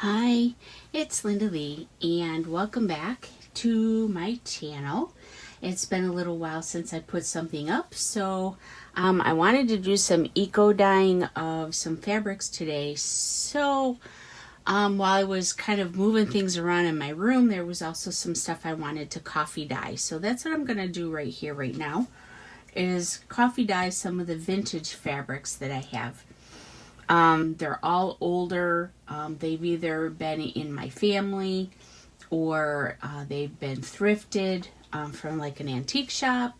Hi, it's LindaLee and welcome back to my channel. It's been a little while since I put something up, so I wanted to do some eco dyeing of some fabrics today. So while I was kind of moving things around in my room, there was also some stuff I wanted to coffee dye. So that's what I'm going to do right here, right now, is coffee dye some of the vintage fabrics that I have. They're all older. They've either been in my family or they've been thrifted from like an antique shop.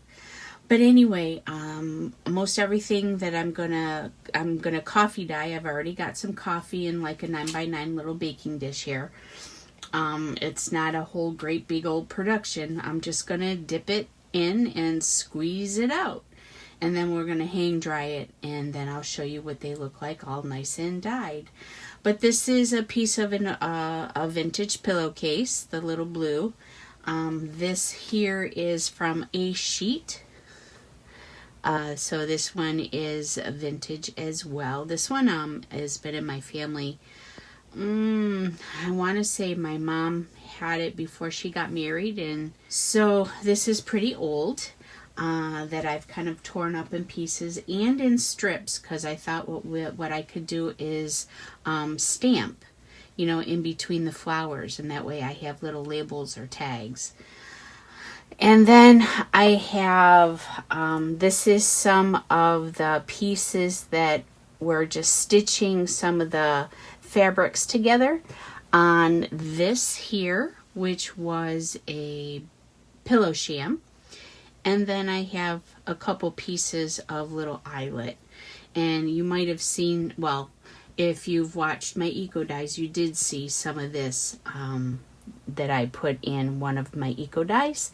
But anyway, most everything that I'm gonna coffee dye. I've already got some coffee in like a 9x9 little baking dish here. It's not a whole great big old production. I'm just gonna dip it in and squeeze it out. And then we're going to hang dry it, and then I'll show you what they look like all nice and dyed. But this is a piece of a vintage pillowcase, the little blue. This here is from a sheet. So this one is vintage as well. This one has been in my family. I want to say my mom had it before she got married, and so this is pretty old. That I've kind of torn up in pieces and in strips, because I thought what I could do is stamp, in between the flowers, and that way I have little labels or tags. And then I have, this is some of the pieces that were just stitching some of the fabrics together on this here, which was a pillow sham. And then I have a couple pieces of little eyelet. And you might have seen, well, if you've watched my eco dyes, you did see some of this that I put in one of my eco dyes.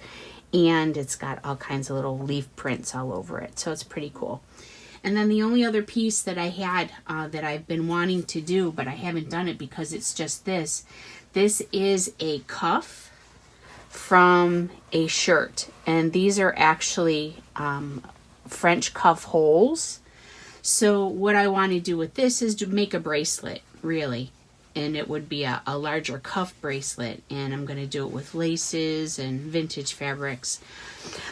And it's got all kinds of little leaf prints all over it. So it's pretty cool. And then the only other piece that I had that I've been wanting to do, but I haven't done it because it's just this. This is a cuff from a shirt, and these are actually French cuff holes. So what I want to do with this is to make a bracelet, really, and it would be a larger cuff bracelet, and I'm going to do it with laces and vintage fabrics.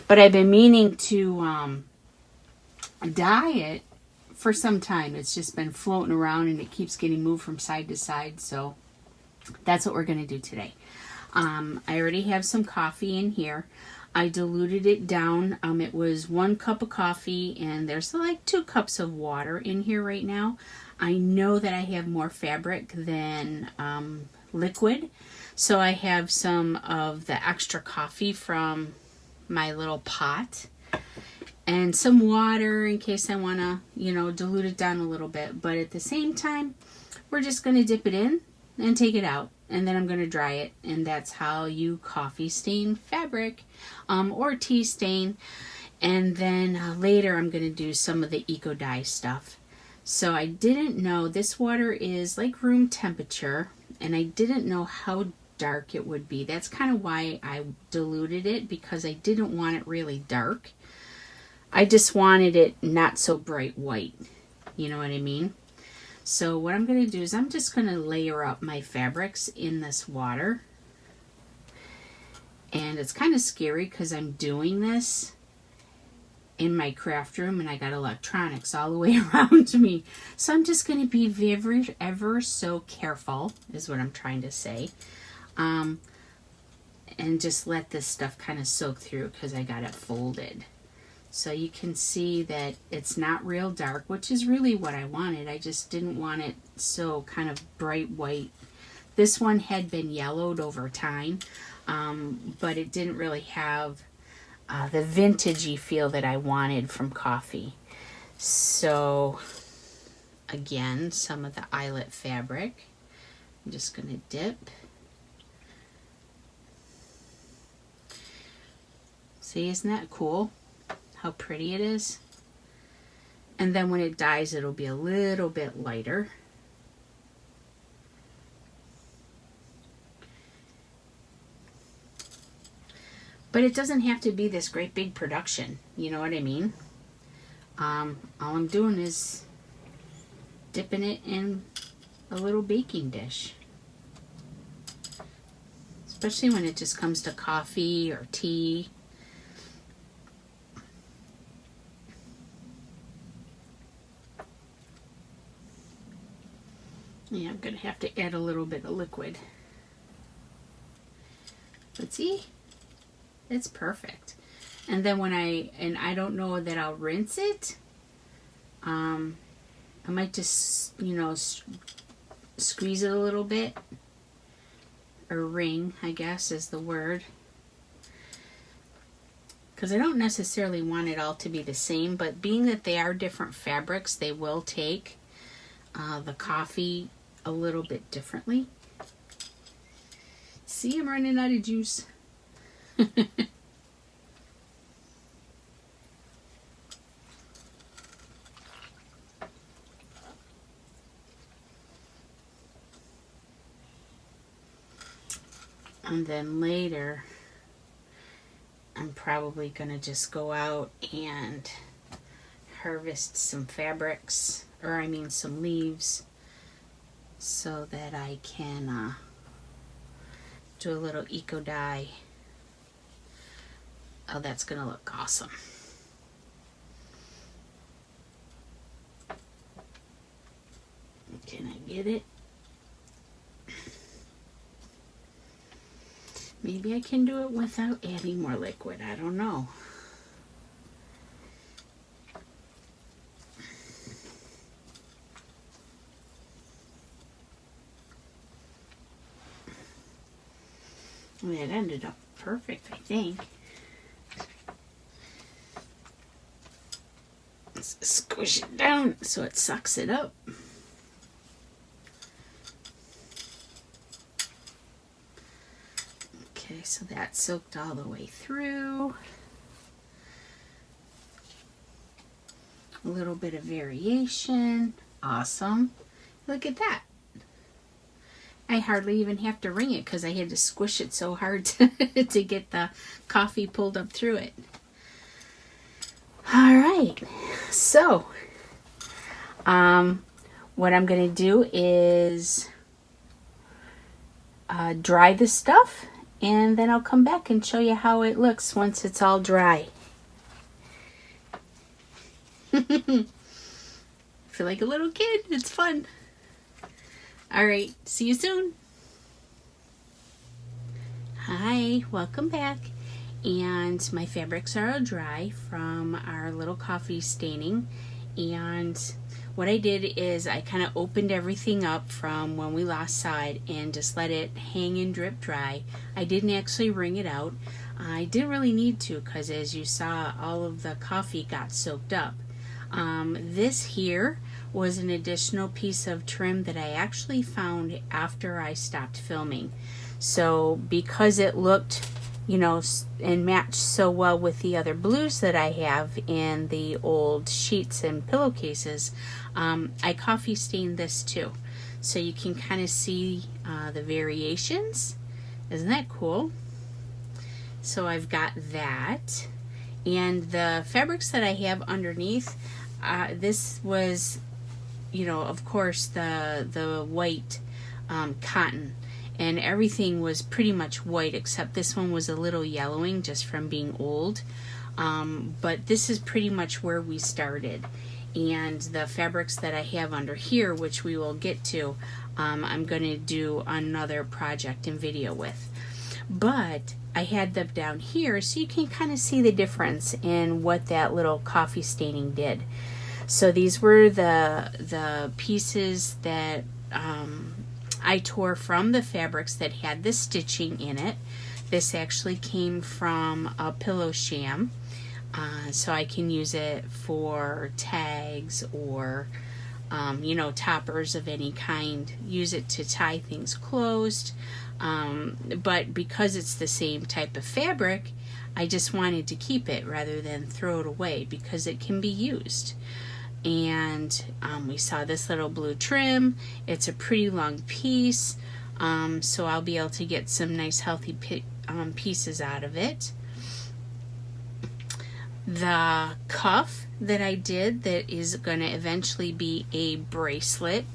But I've been meaning to dye it for some time. It's just been floating around and it keeps getting moved from side to side, so that's what we're going to do today. I already have some coffee in here. I diluted it down. It was 1 cup of coffee, and there's like 2 cups of water in here right now. I know that I have more fabric than liquid, so I have some of the extra coffee from my little pot and some water in case I want to, dilute it down a little bit. But at the same time, we're just going to dip it in and take it out. And then I'm going to dry it, and that's how you coffee stain fabric or tea stain. And then later I'm going to do some of the eco dye stuff. So I didn't know, this water is like room temperature, and I didn't know how dark it would be. That's kind of why I diluted it, because I didn't want it really dark. I just wanted it not so bright white. You know what I mean? So what I'm going to do is I'm just going to layer up my fabrics in this water. And it's kind of scary because I'm doing this in my craft room and I got electronics all the way around me. So I'm just going to be ever so careful, is what I'm trying to say. And just let this stuff kind of soak through because I got it folded. So you can see that it's not real dark, which is really what I wanted. I just didn't want it so kind of bright white. This one had been yellowed over time, but it didn't really have the vintagey feel that I wanted from coffee. So again, some of the eyelet fabric. I'm just going to dip. See, isn't that cool? How pretty it is. And then when it dyes, it'll be a little bit lighter. But it doesn't have to be this great big production. You know what I mean? All I'm doing is dipping it in a little baking dish. especially when it just comes to coffee or tea. Yeah, I'm going to have to add a little bit of liquid. But see, it's perfect. And then when I don't know that I'll rinse it, I might just, squeeze it a little bit, or wring, I guess is the word. Because I don't necessarily want it all to be the same, but being that they are different fabrics, they will take the coffee a little bit differently. See, I'm running out of juice. And then later, I'm probably going to just go out and harvest some fabrics, or I mean some leaves, so that I can do a little eco dye. Oh, that's going to look awesome. Can I get it? Maybe I can do it without adding more liquid. I don't know. Well, it ended up perfect, I think. Let's squish it down so it sucks it up. Okay, so that's soaked all the way through. A little bit of variation. Awesome. Look at that. I hardly even have to wring it because I had to squish it so hard to get the coffee pulled up through it. All right. So, what I'm going to do is dry the stuff, and then I'll come back and show you how it looks once it's all dry. Feel like a little kid. It's fun. All right, see you soon. Hi, welcome back. And my fabrics are all dry from our little coffee staining. And what I did is I kind of opened everything up from when we last saw it and just let it hang and drip dry. I didn't actually wring it out. I didn't really need to because, as you saw, all of the coffee got soaked up. This here was an additional piece of trim that I actually found after I stopped filming. So because it looked, and matched so well with the other blues that I have in the old sheets and pillowcases, I coffee stained this too. So you can kind of see the variations. Isn't that cool? So I've got that. And the fabrics that I have underneath, this was, of course, the white cotton, and everything was pretty much white except this one was a little yellowing just from being old. But this is pretty much where we started, and the fabrics that I have under here, which we will get to, I'm going to do another project and video with. But I had them down here so you can kind of see the difference in what that little coffee staining did. So these were the pieces that I tore from the fabrics that had the stitching in it. This actually came from a pillow sham, so I can use it for tags or toppers of any kind. Use it to tie things closed. But because it's the same type of fabric, I just wanted to keep it rather than throw it away because it can be used. And we saw this little blue trim. It's a pretty long piece, so I'll be able to get some nice healthy pieces out of it. The cuff that I did that is going to eventually be a bracelet,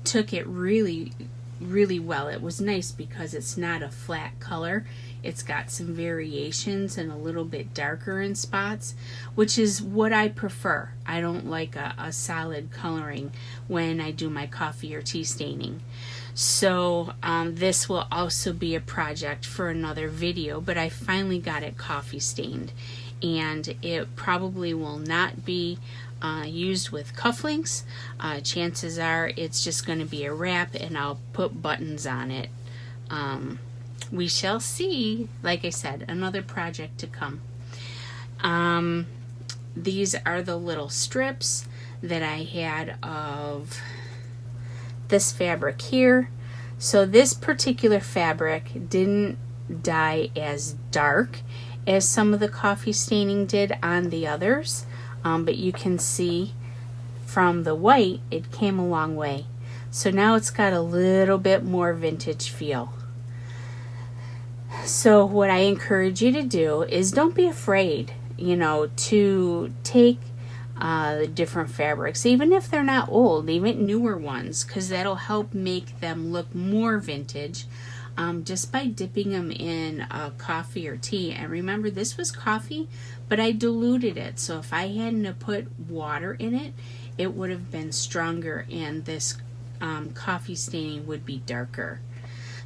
took it really really well. It was nice because it's not a flat color. It's got some variations and a little bit darker in spots, which is what I prefer. I don't like a solid coloring when I do my coffee or tea staining. So this will also be a project for another video, but I finally got it coffee stained, and it probably will not be used with cufflinks. Chances are it's just going to be a wrap, and I'll put buttons on it. We shall see. Like I said, another project to come. These are the little strips that I had of this fabric here. So this particular fabric didn't dye as dark as some of the coffee staining did on the others, but you can see from the white it came a long way. So now it's got a little bit more vintage feel. So what I encourage you to do is don't be afraid, to take the different fabrics, even if they're not old, even newer ones, because that'll help make them look more vintage, just by dipping them in coffee or tea. And remember, this was coffee, but I diluted it, so if I hadn't put water in it, it would have been stronger, and this coffee staining would be darker.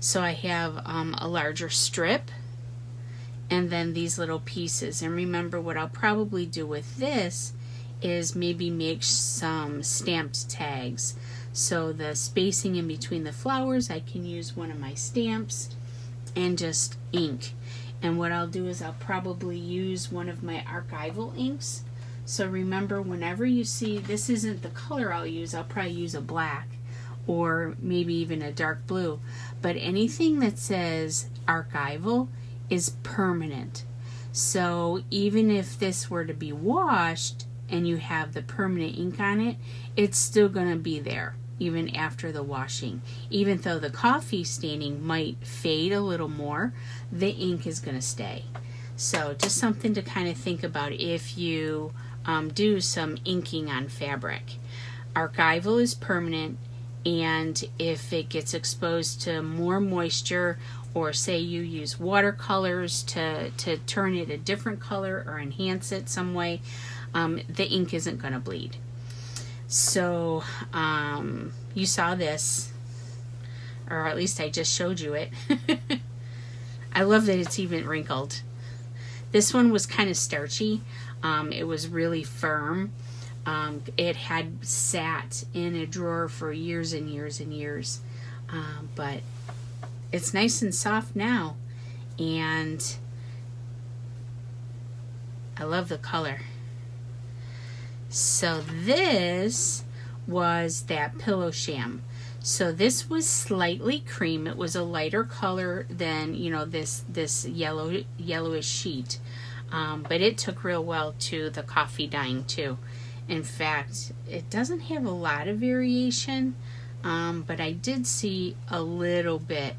So I have a larger strip, and then these little pieces. And remember, what I'll probably do with this is maybe make some stamped tags. So the spacing in between the flowers, I can use one of my stamps and just ink. And what I'll do is I'll probably use one of my archival inks. So remember, whenever you see, this isn't the color I'll use, I'll probably use a black or maybe even a dark blue. But anything that says archival is permanent. So even if this were to be washed and you have the permanent ink on it, it's still going to be there even after the washing. Even though the coffee staining might fade a little more, the ink is going to stay. So just something to kind of think about if you do some inking on fabric. Archival is permanent, and if it gets exposed to more moisture, or say you use watercolors to turn it a different color or enhance it some way, the ink isn't going to bleed. So you saw this, or at least I just showed you it. I love that it's even wrinkled. This one was kind of starchy. It was really firm. It had sat in a drawer for years and years and years, but it's nice and soft now, and I love the color. So this was that pillow sham. So this was slightly cream. It was a lighter color than this yellowish sheet, but it took real well to the coffee dyeing too. In fact, it doesn't have a lot of variation, but I did see a little bit.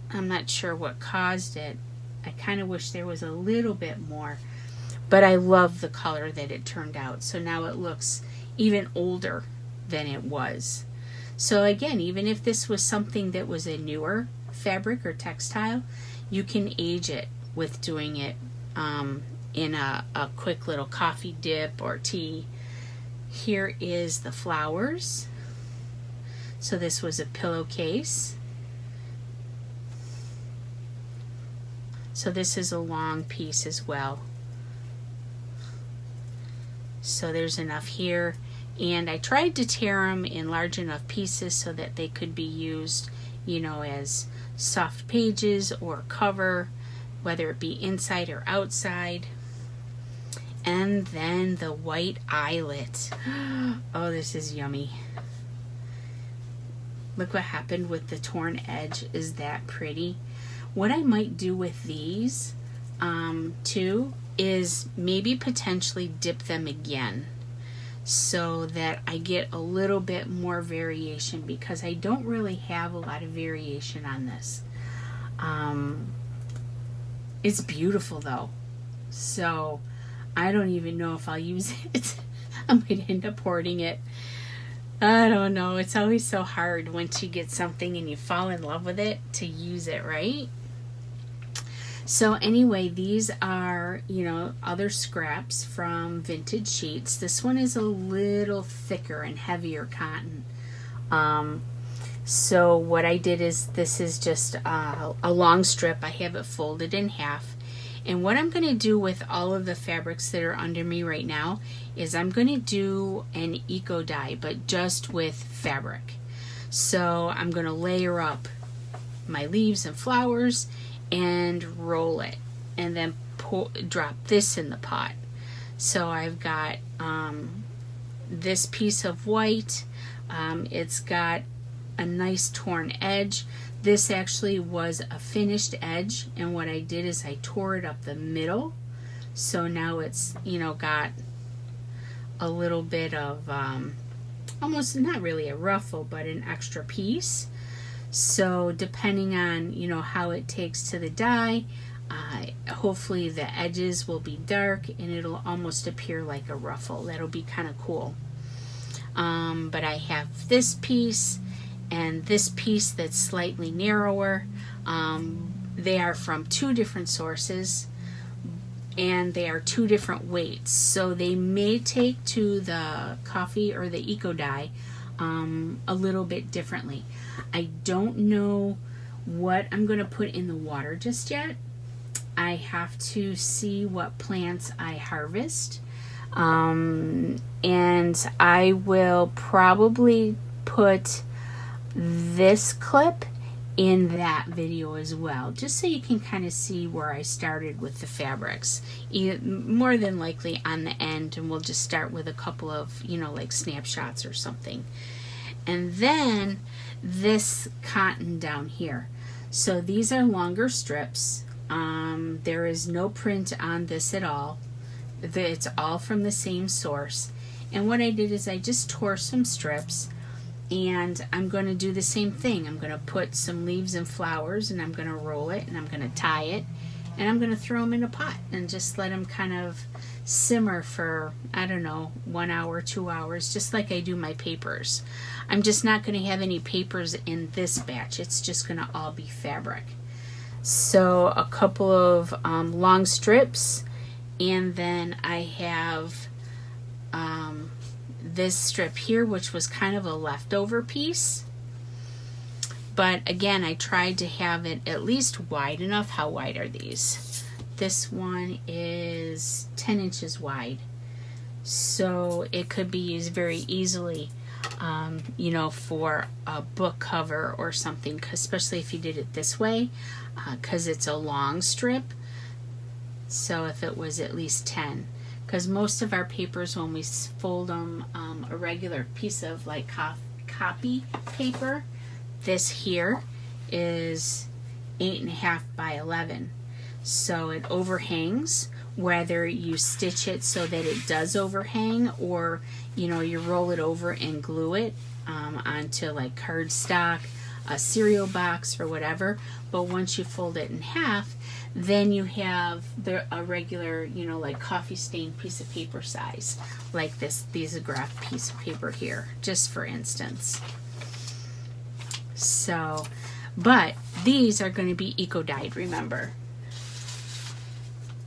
I'm not sure what caused it. I kind of wish there was a little bit more, but I love the color that it turned out. So now it looks even older than it was. So again, even if this was something that was a newer fabric or textile, you can age it with doing it in a quick little coffee dip or tea. Here is the flowers. So this was a pillowcase. So this is a long piece as well. So there's enough here, and I tried to tear them in large enough pieces so that they could be used, as soft pages or cover, whether it be inside or outside. And then the white eyelet. Oh, this is yummy. Look what happened with the torn edge. Is that pretty? What I might do with these too is maybe potentially dip them again so that I get a little bit more variation, because I don't really have a lot of variation on this. It's beautiful though, so I don't even know if I'll use it. I might end up hoarding it. I don't know. It's always so hard once you get something and you fall in love with it to use it, right? So anyway, these are, other scraps from vintage sheets. This one is a little thicker and heavier cotton. So what I did is, this is just a long strip. I have it folded in half. And what I'm going to do with all of the fabrics that are under me right now is I'm going to do an eco dye, but just with fabric. So I'm going to layer up my leaves and flowers and roll it, and then drop this in the pot. So I've got this piece of white. It's got a nice torn edge. This actually was a finished edge, and what I did is I tore it up the middle. So now it's, got a little bit of almost not really a ruffle, but an extra piece. So depending on, how it takes to the dye, hopefully the edges will be dark and it'll almost appear like a ruffle. That'll be kind of cool. But I have this piece and this piece that's slightly narrower. They are from two different sources, and they are two different weights. So they may take to the coffee or the eco dye a little bit differently. I don't know what I'm going to put in the water just yet. I have to see what plants I harvest. And I will probably put this clip in that video as well, just so you can kind of see where I started with the fabrics. More than likely on the end, and we'll just start with a couple of, like snapshots or something. And then this cotton down here. So these are longer strips. There is no print on this at all. It's all from the same source. And what I did is I just tore some strips, and I'm going to do the same thing. I'm going to put some leaves and flowers, and I'm going to roll it, and I'm going to tie it, and I'm going to throw them in a pot and just let them kind of simmer for, I don't know, 1 hour, 2 hours, just like I do my papers. I'm just not going to have any papers in this batch. It's just going to all be fabric. So a couple of long strips, and then I have this strip here, which was kind of a leftover piece. But again, I tried to have it at least wide enough. How wide are these? This one is 10 inches wide. So it could be used very easily, for a book cover or something, especially if you did it this way, because it's a long strip. So if it was at least 10, because most of our papers, when we fold them, a regular piece of like copy paper, this here is 8.5 by 11. So it overhangs, whether you stitch it so that it does overhang, or you roll it over and glue it onto like cardstock, a cereal box, or whatever. But once you fold it in half, then you have a regular, like coffee stain piece of paper size, like this Thesograph piece of paper here, just for instance. So, but these are going to be eco-dyed, remember.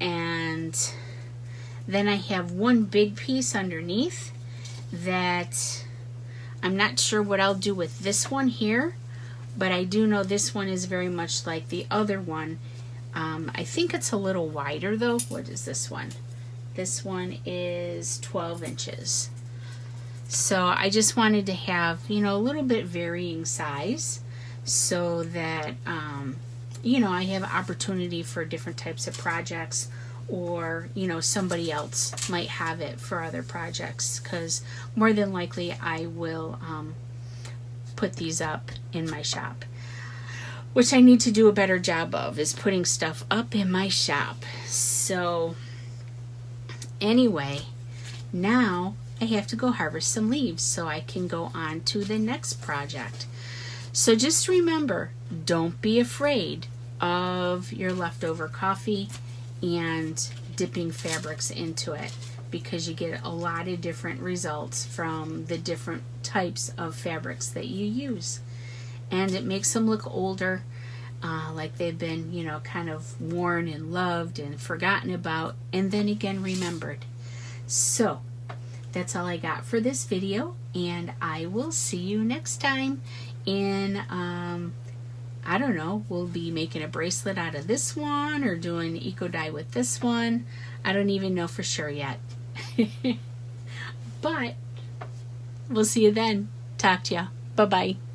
And then I have one big piece underneath that I'm not sure what I'll do with this one here, but I do know this one is very much like the other one. I think it's a little wider though. What is this one? This one is 12 inches. So I just wanted to have, a little bit varying size, so that, I have opportunity for different types of projects, or, somebody else might have it for other projects, because more than likely I will put these up in my shop, which I need to do a better job of, is putting stuff up in my shop. So anyway, now I have to go harvest some leaves so I can go on to the next project. So just remember, don't be afraid of your leftover coffee and dipping fabrics into it. because you get a lot of different results from the different types of fabrics that you use. And it makes them look older, like they've been, you know, kind of worn and loved and forgotten about, and then again remembered. So that's all I got for this video, and I will see you next time. And I don't know, we'll be making a bracelet out of this one or doing eco dye with this one. I don't even know for sure yet. But we'll see you then. Talk to ya. Bye-bye.